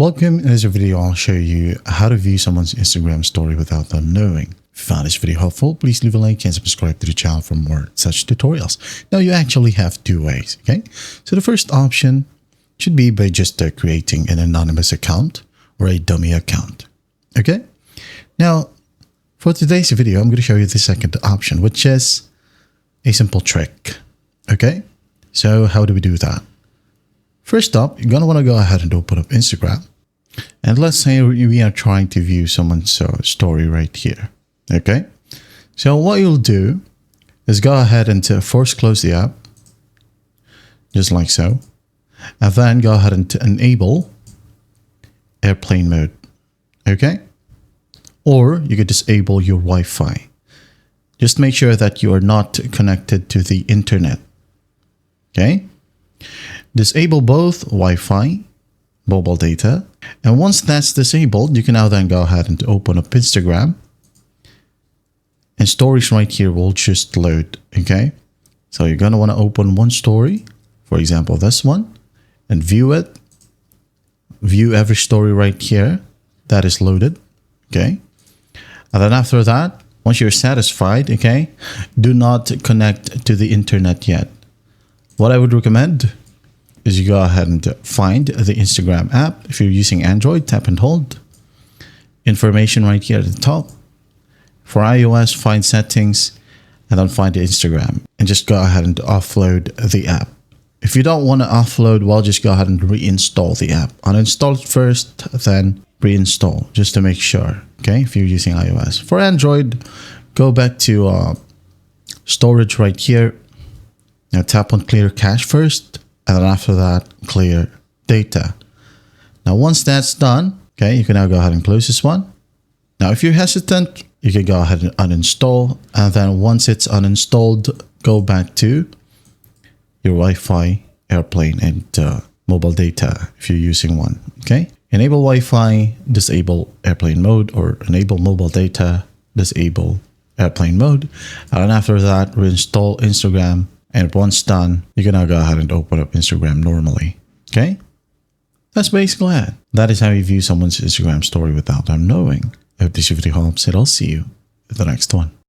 Welcome. In this video, I'll show you how to view someone's Instagram story without them knowing. If you found this video helpful, please leave a like and subscribe to the channel for more such tutorials. Now, you actually have two ways, okay? So the first option should be by just creating an anonymous account or a dummy account, okay? Now, for today's video, I'm going to show you the second option, which is a simple trick, okay? So how do we do that? First up, you're going to want to go ahead and open up Instagram. And let's say we are trying to view someone's story right here. Okay. So what you'll do is go ahead and force close the app. Just like so. And then go ahead and enable airplane mode. Okay. Or you could disable your Wi-Fi. Just make sure that you are not connected to the internet. Okay. Disable both Wi-Fi, mobile data, and once that's disabled, you can now then go ahead and open up Instagram, and stories right here will just load. Okay, so you're gonna want to open one story, for example this one, and view it. View every story right here that is loaded. Okay, and then after that, once you're satisfied, okay, do not connect to the internet yet. What I would recommend is you go ahead and find the Instagram app. If you're using Android, tap and hold. Information right here at the top. For iOS, find settings and then find the Instagram and just go ahead and offload the app. If you don't want to offload, well, just go ahead and reinstall the app. Uninstall it first, then reinstall just to make sure. Okay, if you're using iOS. For Android, go back to storage right here. Now tap on clear cache first. And then after that, clear data. Now, once that's done, okay, you can now go ahead and close this one. Now, if you're hesitant, you can go ahead and uninstall. And then once it's uninstalled, go back to your Wi-Fi, airplane, and mobile data if you're using one, okay? Enable Wi-Fi, disable airplane mode, or enable mobile data, disable airplane mode. And then after that, reinstall Instagram. And once done, you can now go ahead and open up Instagram normally. Okay? That's basically it. That is how you view someone's Instagram story without them knowing. I hope this video helps, and I'll see you in the next one.